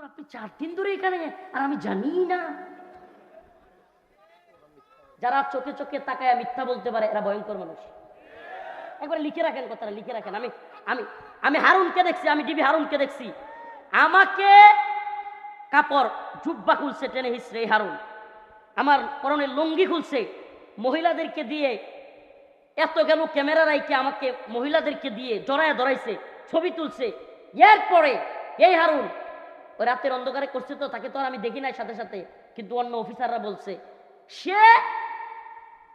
আপনি 4 দিন ধরে এখানে আর আমি জানি না। যারা চোখে চোখে তাকায় মিথ্যা বলতে পারে এরা ভয়ঙ্কর মানুষ। একবার লিখে রাখেন কথাটা, লিখে রাখেন। আমি আমি আমি হারুনকে দেখছি, আমি ডিবি হারুনকে দেখছি। আমাকে কাপড় জুব্বা খুলছে টেনে হিসড়ে এই হারুন, আমার পরনের লুঙ্গি খুলছে, মহিলাদেরকে দিয়ে এত গেল ক্যামেরা রাইকে আমাকে মহিলাদেরকে দিয়ে জড়ায় ধরাইছে, ছবি তুলছে। এরপরে এই হারুন ওই রাতের অন্ধকারে করছে, তো তাকে তো আর আমি দেখি নাই সাথে সাথে, কিন্তু অন্য অফিসাররা বলছে সে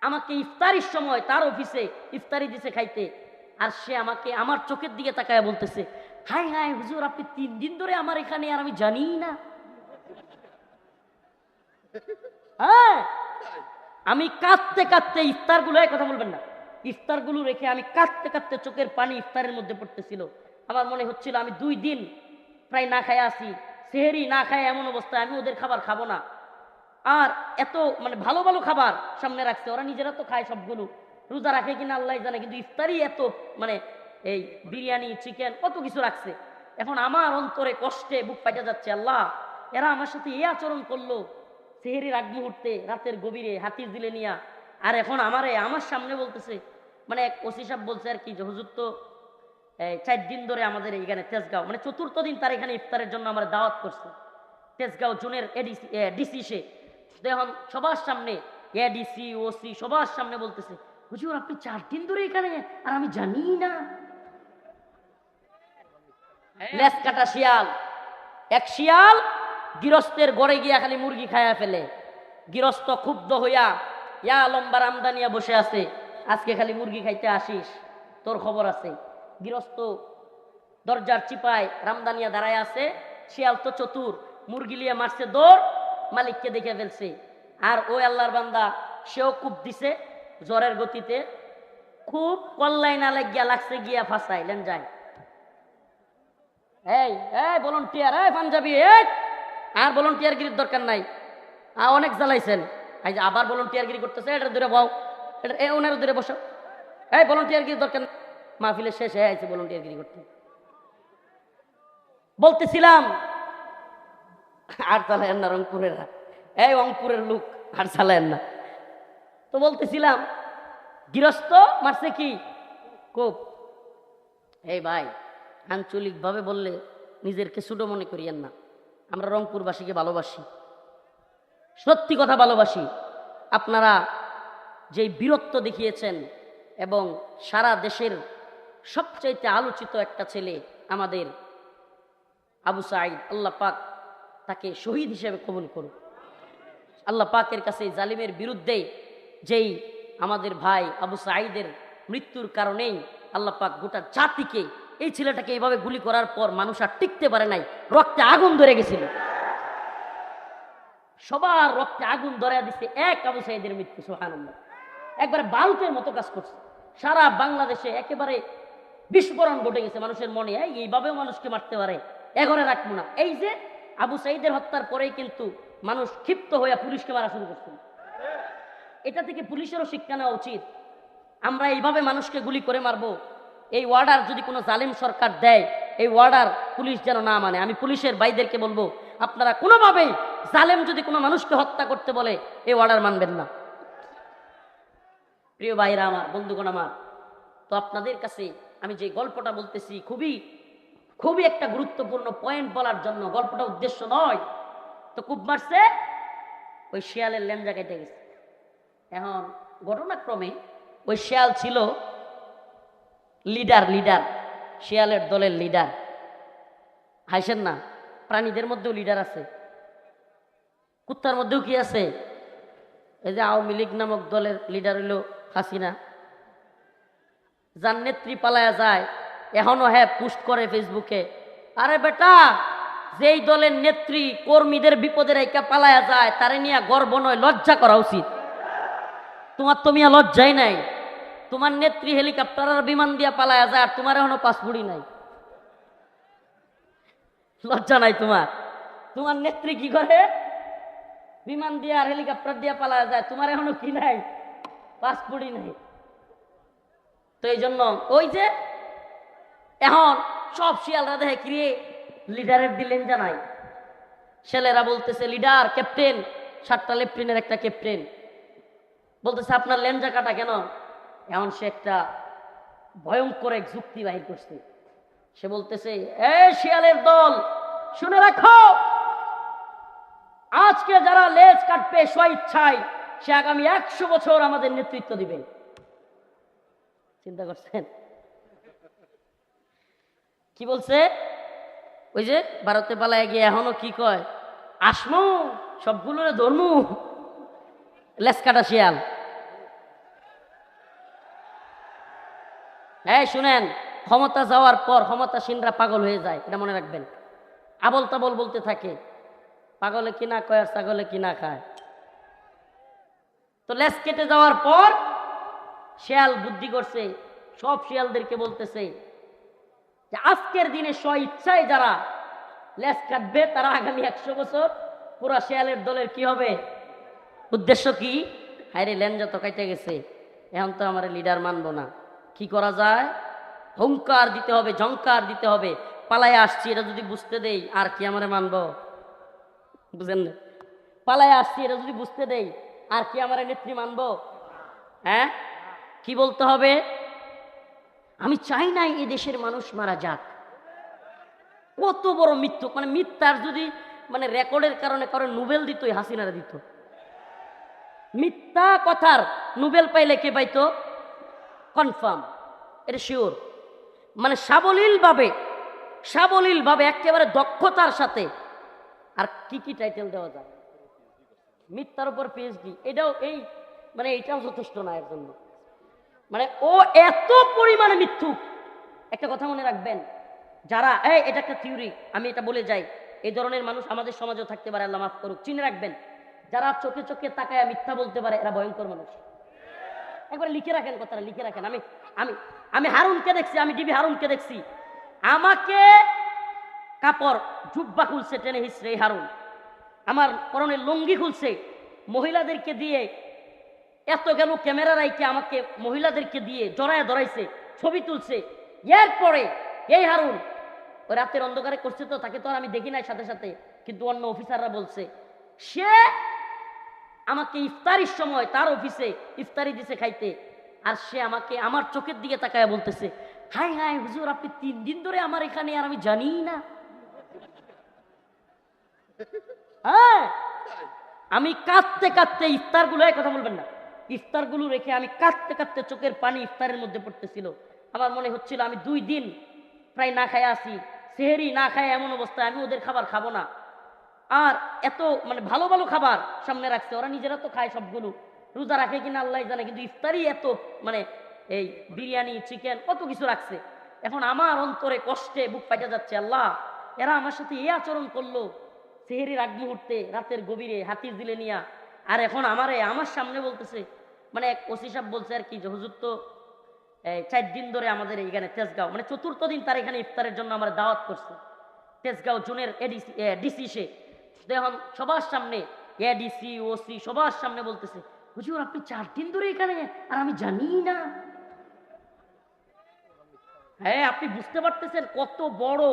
আমাকে ইফতারির সময় তার অফিসে ইফতারি দিছে খাইতে, আর সে আমাকে আমার চোখের দিকে তাকায় বলতেছে, হাই হাই হুজুর আপনি 3 দিন ধরে আমার এখানে আর আমি জানি না। হ্যাঁ, আমি কাঁদতে কাঁদতে ইফতারগুলো, কথা বলবেন না, ইফতারগুলো রেখে আমি কাঁদতে কাঁদতে চোখের পানি ইফতারের মধ্যে পড়তেছিল। আমার মনে হচ্ছিল আমি 2 দিন প্রায় না খায় আসি, সেহেরি না খায় এমন অবস্থায় আমি ওদের খাবার খাবো না। আর এত মানে ভালো ভালো খাবার সামনে রাখছে, ওরা নিজেরা তো খায় সবগুলো, রোজা রাখে কিনা আল্লাহ জানে, কিন্তু ইফতারি এত মানে এই বিরিয়ানি চিকেন কত কিছু রাখছে। এখন আমার অন্তরে কষ্টে বুক ফাইটা যাচ্ছে, আল্লাহ এরা আমার সাথে এই আচরণ করলো সেহেরির আগ মুহূর্তে রাতের গভীরে হাতির দিলে নিয়া, আর এখন আমার সামনে বলতেছে। মানে এক ওসি সাহেব বলছে আর কি যে হুজুর তো 4 দিন ধরে আমাদের এইখানে তেজগাঁও, মানে 4র্থ দিন তার এখানে ইফতারের জন্য আমার দাওয়াত করছে তেজগাঁও জোনের ডিসি সে। এখন সবার সামনে এডিসি ওসি সবার সামনে বলতেছে, হুজুর আপনি 4 দিন ধরে এখানে আর আমি জানি না। লেজ কাটা শিয়াল, এক শিয়াল গৃহস্থের ঘরে গিয়া খালি মুরগি খায়া ফেলে। গৃহস্থ ক্ষুব্ধ হইয়া ইয়া লম্বা রামদানিয়া বসে আছে, আজকে খালি মুরগি খাইতে আসিস, তোর খবর আছে। গৃহস্থ দরজার চিপায় রামদানিয়া দাঁড়ায় আছে, শিয়াল তো চতুর, মুরগি লিয়ে মারছে দৌড়, মালিককে দেখে ফেলছে। আর ওই আল্লাহর বান্দা সেও কূপ দিছে জ্বরের গতিতে, খুব কল্লাই না লাগিয়া লাগছে গিয়া ফাঁসাই লেন যায়। এই ভলান্টিয়ার, পাঞ্জাবি, আর ভলান্টিয়ারগিরির দরকার নাই, অনেক জ্বালাইছেন, এই যে আবার ভলান্টিয়ারগিরি করতেছে, এটা দূরে বাও, এটা ওনার দূরে বসো, ভলান্টিয়ারগিরির দরকার নাই। মাহফিলের শেষ হয়ে আছে ভলান্টিয়ারগিরি করতে। বলতেছিলাম আর চালায়েন না রংপুরেরা, রংপুরের লোক আর চালায়েন না। তো বলতেছিলাম গৃহস্থ মারছে কি কোপ। এই ভাই আঞ্চলিক ভাবে বললে নিজেরকে ছোট মনে করিয়েন না, আমরা রংপুরবাসীকে ভালোবাসি, সত্যি কথা ভালোবাসি। আপনারা যেই বীরত্ব দেখিয়েছেন এবং সারা দেশের সবচাইতে আলোচিত একটা ছেলে আমাদের আবু সাঈদ, আল্লাহ পাক তাকে শহীদ হিসেবে কবুল করুন। আল্লাহ পাকের কাছে জালিমের বিরুদ্ধে যেই আমাদের ভাই আবু সাঈদের মৃত্যুর কারণেই আল্লাহ পাক গোটা জাতিকে, এই ছেলেটাকে এইভাবে গুলি করার পর মানুষ আর টিকতে পারে নাই, রক্তে আগুন ধরে গেছিল, সবার রক্তে আগুন ধরে দিচ্ছে এক আবু সাঈদের মৃত্যু। সুবহানাল্লাহ, একবারে বালুতের মতো কাজ করছে, সারা বাংলাদেশে একেবারে বিস্ফোরণ ঘটে গেছে মানুষের মনে, এইভাবেও মানুষকে মারতে পারে, এগরে রাখবো না। এই যে আবু সাঈদের হত্যার পরেই কিন্তু মানুষ ক্ষিপ্ত হয়ে পুলিশকে মারা শুরু করছে। এটা থেকে পুলিশেরও শিক্ষা নেওয়া উচিত, আমরা এইভাবে মানুষকে গুলি করে মারবো, এই অর্ডার যদি কোনো জালিম সরকার দেয়, এই অর্ডার পুলিশ যেন না মানে। আমি পুলিশের ভাইদেরকে বলবো, আপনারা কোনোভাবেই জালেম যদি কোনো মানুষকে হত্যা করতে বলে এই অর্ডার মানবেন না। প্রিয় ভাইরা আমার, বন্ধুগণ আমার, তো আপনাদের কাছে আমি যে গল্পটা বলতেছি খুবই খুবই একটা গুরুত্বপূর্ণ পয়েন্ট বলার জন্য, গল্পটা উদ্দেশ্য নয়। তো কূপ মারছে, ওই শিয়ালের লেঞ্জা কেটে গেছে। এখন ঘটনাক্রমে ওই শিয়াল ছিল লিডার, শিয়ালের দলের লিডার। হাসেন না, প্রাণীদের মধ্যেও লিডার আছে, কুত্তার মধ্যেও কি আছে? এই যে আওয়ামী লীগ নামক দলের লিডার হইল হাসিনা, যার নেত্রী পালায়া যায়, এখনো পোস্ট করে ফেসবুকে, আরে বেটা যেই দলের নেত্রী কর্মীদের বিপদে রেখা পালায়া যায় তারে নিয়ে গর্ব নয়, লজ্জা করা উচিত। তোমার তো মিয়া লজ্জাই নাই, তোমার নেত্রী হেলিকপ্টার আর বিমান দিয়া পালায়া যায়, আর তোমার এখনো পাসপোর্টই নাই, লজ্জা নাই তোমার? তোমার নেত্রী কি করে? বিমান দিয়ে আর হেলিকপ্টার দিয়ে পালায়া যায়, তোমার এখনো কি নাই? পাসপোর্টই নাই। তো এই জন্য ওই যে এখন সব শিয়ালরা দেখে কি লিডারের দিলেন জানাই, ছেলেরা বলতেছে লিডার, ক্যাপ্টেন, 7টা লেফটেন্যান্টের একটা ক্যাপ্টেন বলতেছে আপনার লেঞ্জা কাটা কেন? এমন সে একটা ভয়ঙ্কর এক যুক্তি বাহির করছে। সে বলতেছে, এ শিয়ালের দল, শুনে রাখো, আজকে যারা লেজ কাটবে স্বইচ্ছায়, সে আগামী 100 বছর আমাদের নেতৃত্ব দিবে। চিন্তা করছেন কি বলছে? ওই যে ভারতে পালায় গিয়ে এখনো কি কয়, আসমু সবগুলো ধর্ম লেজ কাটা শিয়াল। হ্যাঁ শুনেন, ক্ষমতা যাওয়ার পর ক্ষমতাসীনরা পাগল হয়ে যায়, এটা মনে রাখবেন। আবল তাবল বলতে থাকে, পাগলে কি না কয় আর ছাগলে কি না খায়। তো লেজ কেটে যাওয়ার পর শিয়াল বুদ্ধি করছে, সব শিয়ালদেরকে বলতেছে যে আজকের দিনে স্ব ইচ্ছায় যারা লেজ কাটবে তারা আগামী 100 বছর পুরা শিয়ালের দলের কি হবে? উদ্দেশ্য কি? হায়রে লেঞ্জা তো কাটে গেছে, এখন তো আমার লিডার মানবো না, কি করা যায়? হুঙ্কার দিতে হবে, ঝংকার দিতে হবে, পালায় আসছি এটা যদি বুঝতে দেই আর কি আমারে মানব? বুঝেন না? পালায় আসছি এটা যদি বুঝতে দেই আর কি আমারে নেত্রী মানব? হ্যাঁ, কি বলতে হবে? আমি চাই না এই দেশের মানুষ মারা যাক। কত বড় মৃত্যু, মানে মিথ্যার যদি মানে রেকর্ডের কারণে কারণ নোবেল দিত, হাসিনারা দিত। মিথ্যা কথার নোবেল পাইলে কে পাইতো? কনফার্ম, এটা শিওর। মানে সাবলীল ভাবে একেবারে দক্ষতার সাথে। আর কি কি টাইটেল দেওয়া যায়? মিথ্যার উপর পিএইচডি, এটাও এইটাও যথেষ্ট না এর জন্য। মানে ও এত পরিমাণে মিথ্যুক। একটা কথা মনে রাখবেন, যারা এটা একটা থিওরি, আমি এটা বলে যাই, এই ধরনের মানুষ আমাদের সমাজেও থাকতে পারে, আল্লাহ মাফ করুক। চিনে রাখবেন, যারা চোখে চোখে তাকায় মিথ্যা বলতে পারে এরা ভয়ঙ্কর মানুষ। একবার লিখে রাখেন কথাটা, লিখে রাখেন। আমি হারুনকে দেখছি, আমি ডিবি হারুনকে দেখছি, আমাকে কাপড় জুব্বা খুলছে টেনে হিসড়ে হারুন, আমার পরনের লুঙ্গি খুলছে, মহিলাদেরকে দিয়ে এত গেল ক্যামেরা রাইকে আমাকে মহিলাদেরকে দিয়ে জড়ায় ধরাইছে, ছবি তুলছে। এরপরে এই হারুন ওই রাতের অন্ধকারে করছে, তো তাকে তো আর আমি দেখি নাই সাথে সাথে, কিন্তু অন্য অফিসাররা বলছে সে আমাকে ইফতারির সময় তার অফিসে ইফতারি দিছে খাইতে, আর সে আমাকে আমার চোখের দিকে তাকায় বলতেছে, হাই হাই হুজুর, আপনি 3 দিন ধরে আমার এখানে আর আমি জানি না। হ্যাঁ, আমি কাঁদতে কাঁদতে ইফতারগুলো, কথা বলবেন না, ইফতারগুলো রেখে আমি কাঁদতে কাঁদতে চোখের পানি ইফতারের মধ্যে পড়তেছিল। আমার মনে হচ্ছিল আমি 2 দিন প্রায় না খায় আসি, সেহেরি না খায়, এমন অবস্থায় আমি ওদের খাবার খাবো না। আর এত মানে ভালো ভালো খাবার সামনে রাখছে, ওরা নিজেরা তো খায় সবগুলো, রোজা রাখে কিনা আল্লাহ জানে, কিন্তু ইফতারি এত মানে এই বিরিয়ানি, চিকেন, কত কিছু রাখছে। এখন আমার অন্তরে কষ্টে বুক ফাইটা যাচ্ছে, আল্লাহ এরা আমার সাথে এই আচরণ করলো সেহেরির আগ মুহূর্তে, রাতের গভীরে হাতির দিলে নিয়া, আর এখন আমার সামনে বলতেছে। মানে এক ওসি সাহেব বলছে আর কি, যে হুজুর তো 4 দিন ধরে আমাদের এইখানে তেজগাঁও, মানে 4র্থ দিন তার এখানে ইফতারের জন্য আমার দাওয়াত করছে, তেজগাঁও জোনের ডিসি সে। এখন সবার সামনে এডিসি ওসি সবার সামনে বলতেছে, হুজুর আপনি 4 দিন ধরে এখানে আর আমি জানি না। হ্যাঁ, আপনি বুঝতে পারতেছেন কত বড়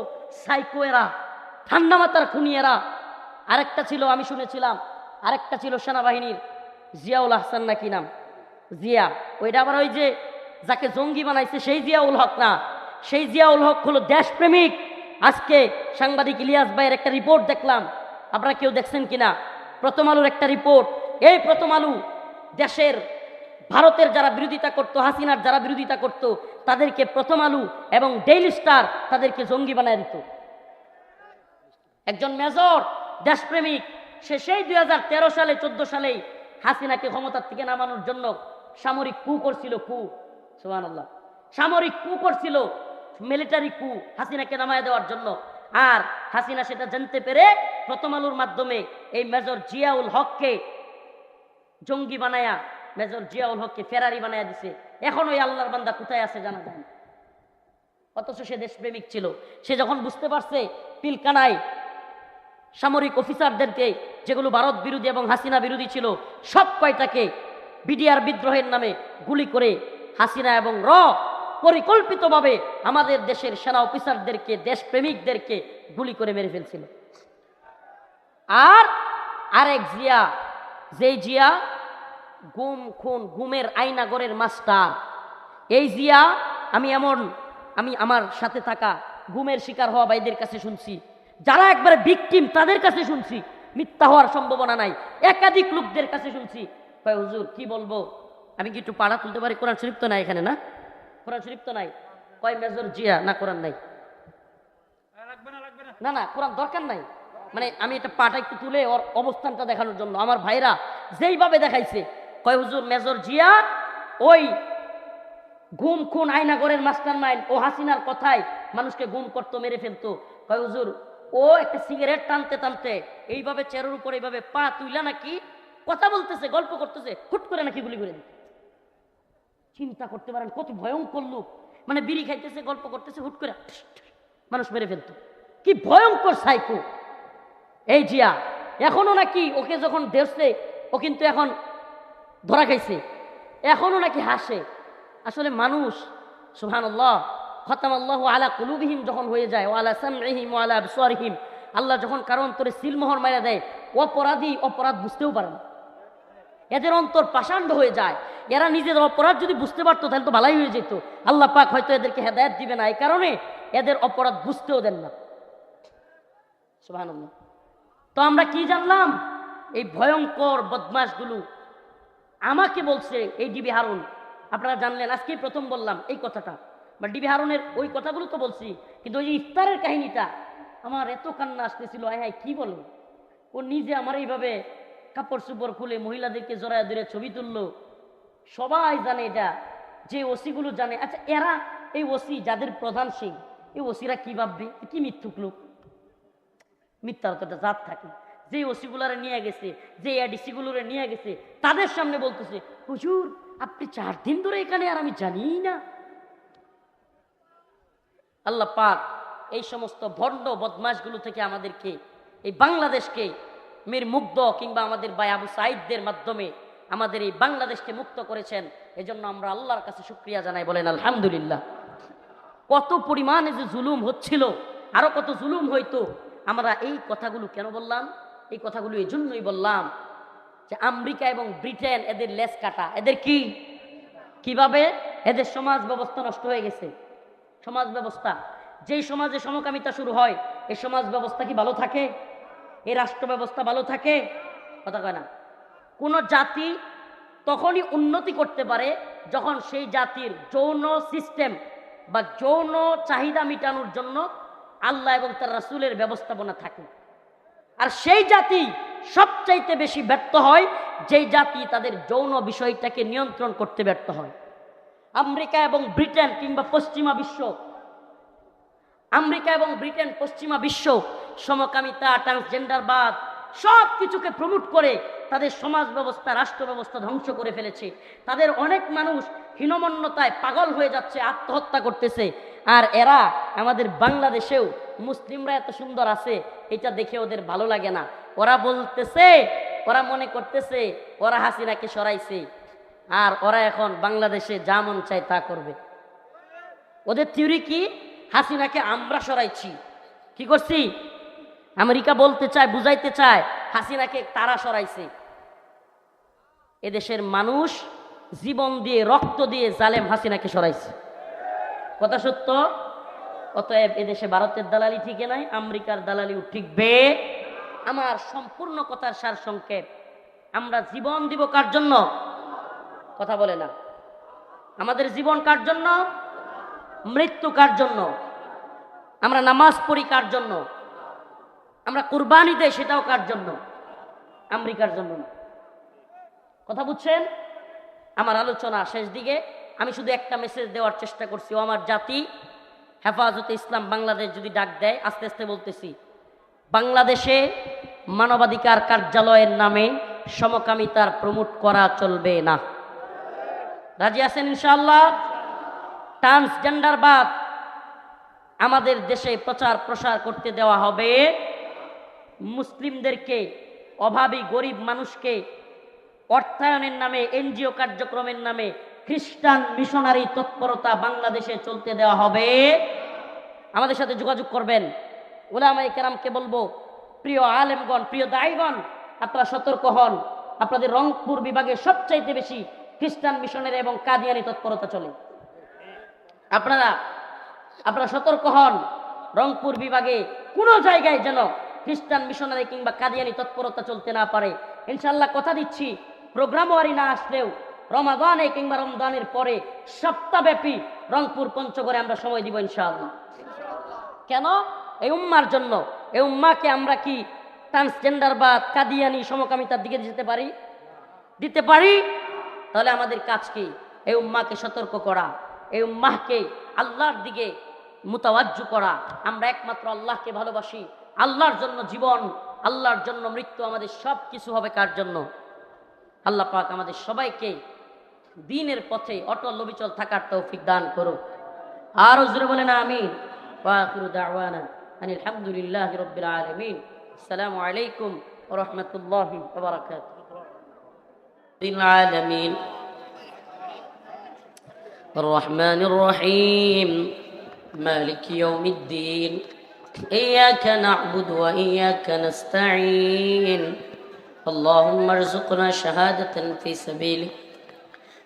সাইকো এরা, ঠান্ডা মাথার খুনি এরা। আরেকটা ছিল, আমি শুনেছিলাম আরেকটা ছিল সেনাবাহিনীর জিয়াউল আহসান নাকি নাম, জিয়া, ওইটা আবার ওই যে যাকে জঙ্গি বানাইছে সেই জিয়াউল হক না, সেই জিয়াউল হক হলো দেশপ্রেমিক। আজকে সাংবাদিক ইলিয়াস ভাইয়ের একটা রিপোর্ট দেখলাম, আপনারা কেউ দেখছেন কিনা? প্রথম আলোর একটা রিপোর্ট। এই প্রথম আলো দেশের ভারতের যারা বিরোধিতা করতো, হাসিনার যারা বিরোধিতা করতো, তাদেরকে প্রথম আলো এবং ডেইলি স্টার তাদেরকে জঙ্গি বানায় দিত। একজন মেজর দেশপ্রেমিক, সে সেই 2013 সালে 14 সালেই হাসিনাকে ক্ষমতার থেকে নামানোর জন্য সামরিক কু করছিল, কু, সুবহানাল্লাহ, সামরিক কু করছিল, মিলিটারি কু হাসিনাকে নামায় দেওয়ার জন্য। আর হাসিনা সেটা জানতে পেরে প্রথম আলোর মাধ্যমে এই মেজর জিয়াউল হককে জঙ্গি বানায়া, মেজর জিয়াউল হককে ফেরারি বানায়া দিছে। এখন ওই আল্লাহর বান্দা কোথায় আছে জানা যায় না, অথচ সে দেশপ্রেমিক ছিল। সে যখন বুঝতে পারছে পিলকানায় সামরিক অফিসারদেরকে, যেগুলো ভারত বিরোধী এবং হাসিনা বিরোধী ছিল, সব কয়টাকে বিডিআর বিদ্রোহের নামে গুলি করে হাসিনা এবং পরিকল্পিতভাবে আমাদের দেশের সেনা অফিসারদেরকে, দেশপ্রেমিকদেরকে গুলি করে মেরে ফেলছিল। আর আরেক জিয়া, যেই জিয়া গুম খুন গুমের আয়নাগরের মাস্টার, এই জিয়া আমি আমার সাথে থাকা গুমের শিকার হওয়া ভাইদের কাছে শুনছি, যারা একবারে ভিকটিম তাদের কাছে শুনছি, মিথ্যা হওয়ার সম্ভাবনা নাই, একাধিক লোকদের কাছে শুনছি। কয় হুজুর কি বলবো, আমি কি একটু পাড়া তুলতে পারি? কোরআন শরীফ তো নাই এখানে, না কোরআন শরীফ তো নাই। কয় মেজর জিয়া, না কোরআন নাই, না না কোরআন দরকার নাই, মানে আমি এটা পাটা একটু তুলে ওর অবস্থানটা দেখানোর জন্য। আমার ভাইরা যেইভাবে দেখাইছে, কয় হুজুর মেজর জিয়া ওই গুম খুন আয়নাগরের মাস্টার মাইন্ড, ও হাসিনার কথায় মানুষকে গুম করতো, মেরে ফেলতো। কয় হুজুর ও একটা সিগারেট টানতে টানতে এইভাবে চেয়ারের উপর এইভাবে পা তুইলা নাকি কথা বলতেছে, গল্প করতেছে, হুট করে নাকি গুলি করে দিতে। চিন্তা করতে পারেন কত ভয়ঙ্কর লোক, মানে বিড়ি খাইতেছে, গল্প করতেছে, হুট করে মানুষ মেরে ফেলতো। কি ভয়ঙ্কর সাইকো এই জিয়া। এখনো নাকি ওকে যখন দেখছে, ও কিন্তু এখন ধরা খাইছে, এখনো নাকি হাসে। আসলে মানুষ সুবহানাল্লাহ, খতামাল্লাহু আলা কুলুবিহিম যখন হয়ে যায়, ওয়া আলা সামইহিম ওয়া আলা আবসারিহিম, আল্লাহ যখন কারো অন্তরে সিলমোহর মাইরা দেয়, অপরাধী অপরাধ বুঝতেও পারে না, এদের অন্তর পাষাণ্ড হয়ে যায়। এরা নিজেদের অপরাধ যদি বুঝতে পারতো তাহলে তো ভালোই হয়ে যেত। আল্লাহ পাক হয়তো এদেরকে হেদায়েত দিবে না, এই কারণে এদের অপরাধ বুঝতেও দেন না। সুবহানাল্লাহ। তো আমরা কি জানলাম? এই ভয়ঙ্কর বদমাশগুলো আমাকে বলছে, এই ডিবি হারুন, আপনারা জানলেন আজকেই প্রথম বললাম এই কথাটা, বা ডিবি হারুনের ওই কথাগুলো তো বলছি, কিন্তু ওই যে ইফতারের কাহিনীটা আমার এত কান্না আসতেছিল। হ্যাঁ কি বলো, ও নিজে আমার এইভাবে কাপড় চোপড় খুলে মহিলাদেরকে জড়ায় ধরে ছবি তুললো, সবাই জানে এটা, যে ওসিগুলো জানে। আচ্ছা এরা এই ওসি যাদের প্রধান সেই, এই ওসিরা কি ভাববে, কি মিথ্যুক লোক, মিথ্যার তো একটা জাত থাকে। যে ওসিগুলারে নিয়ে গেছে, যে এডিসি গুলোরে নিয়ে গেছে, তাদের সামনে বলতেছে হুজুর আপনি 4 দিন ধরে এখানে, আর আমি জানি না। আল্লাহ পাক এই সমস্ত ভণ্ড বদমাশগুলো থেকে আমাদেরকে, এই বাংলাদেশকে, মীর মুগ্ধ কিংবা আমাদের ভাই আবু সাইদদের মাধ্যমে আমাদের এই বাংলাদেশকে মুক্ত করেছেন। এজন্য আমরা আল্লাহর কাছে শুকরিয়া জানাই, বলেন আলহামদুলিল্লাহ। কত পরিমাণে যে জুলুম হচ্ছিল, আরো কত জুলুম হইতো। আমরা এই কথাগুলো কেন বললাম? এই কথাগুলো এই জন্যই বললাম যে আমেরিকা এবং ব্রিটেন এদের লেজ কাটা, এদের কিভাবে এদের সমাজ ব্যবস্থা নষ্ট হয়ে গেছে। সমাজ ব্যবস্থা, যেই সমাজে সমকামিতা শুরু হয়, এই সমাজ ব্যবস্থা কি ভালো থাকে? এই রাষ্ট্র ব্যবস্থা ভালো থাকে? কথা কয় না। কোন জাতি তখনই উন্নতি করতে পারে যখন সেই জাতির যৌন সিস্টেম বা যৌন চাহিদা মেটানোর জন্য আল্লাহ এবং তার রাসূলের ব্যবস্থাপনা থাকে। আর সেই জাতি সবচাইতে বেশি ব্যর্থ হয় যেই জাতি তাদের যৌন বিষয়টাকে নিয়ন্ত্রণ করতে ব্যর্থ হয়। আমেরিকা এবং ব্রিটেন কিংবা পশ্চিমা বিশ্ব, আমেরিকা এবং ব্রিটেন পশ্চিমা বিশ্ব সমকামিতা, ট্রান্সজেন্ডারবাদ সব কিছুকে প্রমোট করে তাদের সমাজ ব্যবস্থা, রাষ্ট্র ব্যবস্থা ধ্বংস করে ফেলেছে। তাদের অনেক মানুষ হীনমন্যতায় পাগল হয়ে যাচ্ছে, আত্মহত্যা করতেছে। আর এরা আমাদের বাংলাদেশেও মুসলিমরা এত সুন্দর আছে এটা দেখে ওদের ভালো লাগে না। ওরা বলতেছে, ওরা মনে করতেছে ওরা হাসিনাকে সরাইছে, আর ওরা এখন বাংলাদেশে যা মন চায় তা করবে। ওদের থিওরি কি? হাসিনাকে আমরা সরাইছি। কি করছি? আমেরিকা বলতে চায়, বুঝাইতে চায় হাসিনাকে তারা সরাইছে। এদেশের মানুষ জীবন দিয়ে, রক্ত দিয়ে জালেম হাসিনাকে সরাইছে। কথা সত্য। অতএব এদেশে ভারতের দালালি ঠিকই নাই, আমেরিকার দালালিও ঠিকবে। আমার সম্পূর্ণ কথার সার সংক্ষেপ, আমরা জীবন দিব কার জন্য? কথা বলে না। আমাদের জীবন কার জন্য? মৃত্যু কার জন্য? আমরা নামাজ পড়ি কার জন্য? আমরা কুরবানি দেই সেটাও কার জন্য? আমেরিকার জন্য না। কথা বুঝছেন? আমার আলোচনা শেষ দিকে আমি শুধু একটা মেসেজ দেওয়ার চেষ্টা করছি। ও আমার জাতি, হেফাজতে ইসলাম বাংলাদেশ যদি ডাক দেয়, আস্তে আস্তে বলতেছি, বাংলাদেশে মানবাধিকার কার্যালয়ের নামে সমকামিতার প্রমোট করা চলবে না। রাজি আছেন ইনশাআল্লাহ? ট্রান্সজেন্ডারবাদ আমাদের দেশে প্রচার প্রসার করতে দেওয়া হবে। মুসলিমদেরকে, অভাবী গরিব মানুষকে অর্থায়নের নামে, এনজিও কার্যক্রমের নামে খ্রিস্টান মিশনারি তৎপরতা বাংলাদেশে চলতে দেওয়া হবে। আমাদের সাথে যোগাযোগ করবেন। উলামায়ে কেরামকে বলবো প্রিয় আলেমগণ, প্রিয় দায়ীগণ, আপনারা সতর্ক হন। আপনাদের রংপুর বিভাগে সবচাইতে বেশি খ্রিস্টান মিশনের এবং কাদিয়ানি তৎপরতা চলে। আপনারা সতর্ক হন। রংপুর বিভাগে কোনো জায়গায় যেন খ্রিস্টান মিশনারি কিংবা কাদিয়ানি তৎপরতা চলতে না পারে। ইনশাআল্লাহ কথা দিচ্ছি, প্রোগ্রাম ওয়ারি না আসলেও রমাদানে কিংবা রমজানের পরে সপ্তাহব্যাপী রংপুর পঞ্চগড়ে আমরা সময় দিব ইনশাআল্লাহ। কেন? এই উম্মার জন্য। এই উম্মাকে আমরা কি ট্রান্সজেন্ডার বা কাদিয়ানি সমকামিতার দিকে দিতে পারি? তাহলে আমাদের কাজ কি? এই উম্মাকে সতর্ক করা, এই উম্মাহকে আল্লাহর দিকে মুতাওয়াজ্জু করা। আমরা একমাত্র আল্লাহকে ভালোবাসি, আল্লাহর জন্য জীবন, আল্লাহর জন্য মৃত্যু। আমাদের সব কিছু হবে কার জন্য? আল্লাহ পাক আমাদের সবাইকে দ্বীনের পথে অটল অবিচল থাকার তৌফিক দান করুন। আর জোরে বলেন আমিন। ওয়া আখিরু দাওয়ানা আনিল হামদুলিল্লাহি রাব্বিল আলামিন। আসসালামু আলাইকুম ওয়া রাহমাতুল্লাহি ওয়া বারাকাতুহু। বিল আলামিন الرحمن الرحيم مالك يوم الدين إياك نعبد وإياك نستعين اللهم ارزقنا شهادة في سبيلك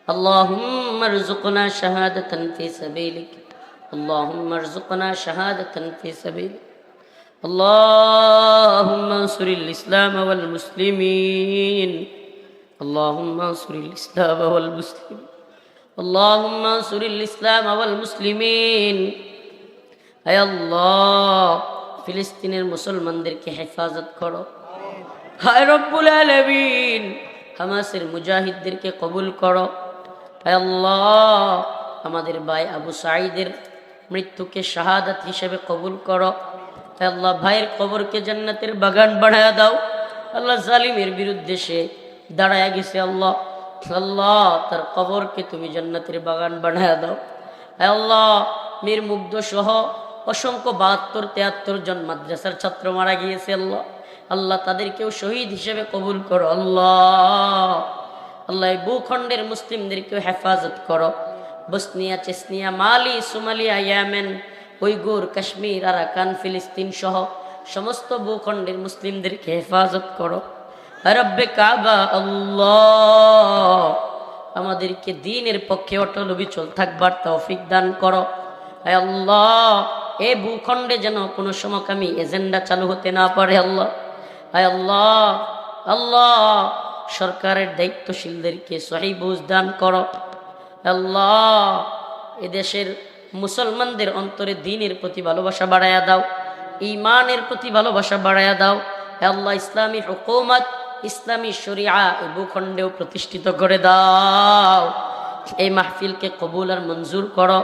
اللهم ارزقنا شهادة في سبيلك اللهم ارزقنا شهادة في سبيلك اللهم انصر الإسلام والمسلمين اللهم انصر الإسلام والمسلمين اللهم انصر الإسلام والمسلمين اے اللہ ফিলিস্তিনের মুসলমানদেরকে হেফাজত করো। হায় রব্বুল আলামিন হামাসের মুজাহিদদেরকে কবুল করো। হে আল্লাহ আমাদের ভাই আবু সাঈদের মৃত্যুকে শাহাদাত হিসেবে কবুল করো। হে আল্লাহ ভাইয়ের কবরকে জান্নাতের বাগান বানায়া দাও। আল্লাহ জালিমের বিরুদ্ধে সে দাঁড়ায়া গেছে, আল্লাহ আল্লাহ তার কবরকে তুমি জান্নাতের বাগান বানায়া দাও। হে আল্লাহ মীর মুগ্ধ সহ অসংখ্য ৭২-৭৩ জন মাদ্রাসার ছাত্র মারা গিয়েছে, আল্লাহ আল্লাহ তাদেরকেও শহীদ হিসেবে কবুল করো। আল্লাহ আল্লাহ এই ভূখণ্ডের মুসলিমদেরকেও হেফাজত করো। Bosnia, Chechnya, Mali, Somalia, Yemen, Uyghur, Kashmir, Arakan, ফিলিস্তিন সহ সমস্ত ভূখণ্ডের মুসলিমদেরকে হেফাজত করো। রব্বে কাবা আল্লাহ আমাদেরকে দ্বীনের পক্ষে অটল অবিচল থাকবার তৌফিক দান করো। হে আল্লাহ এই ভূখণ্ডে যেন কোনো সমকামী এজেন্ডা চালু হতে না পারে। আল্লাহ হে আল্লাহ আল্লাহ সরকারের দায়িত্বশীলদেরকে সহি বুঝ দান করো। আল্লাহ এদেশের মুসলমানদের অন্তরে দ্বীনের প্রতি ভালোবাসা বাড়ায়া দাও, ঈমানের প্রতি ভালোবাসা বাড়ায়া দাও। হে আল্লাহ ইসলামী হুকুমত, ইসলামী শরিয়া এই ভূখণ্ডেও প্রতিষ্ঠিত করে দাও। এই মাহফিলকে কবুল আর মঞ্জুর করো।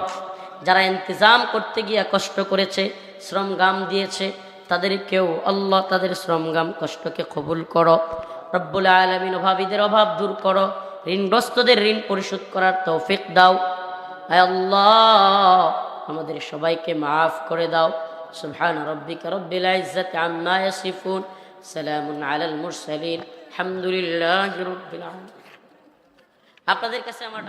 যারা ইন্তজাম করতে গিয়া কষ্ট করেছে, শ্রমগাম দিয়েছে, তাদেরকেও আল্লাহ তাদের শ্রমগাম কষ্টকে কবুল করো। রব্বুল আলামিন অভাবীদের অভাব দূর করো, ঋণগ্রস্তদের ঋণ পরিশোধ করার তৌফিক দাও। হে আল্লাহ আমাদের সবাইকে মাফ করে দাও। সুবহান রাব্বিকা রব্বিল ইজ্জাতি আম্মা ইয়াসিফুন সালামুন আলাল মুরসালিন আলহামদুলিল্লাহি রাব্বিল আলামিন। আপনাদের কাছে আমার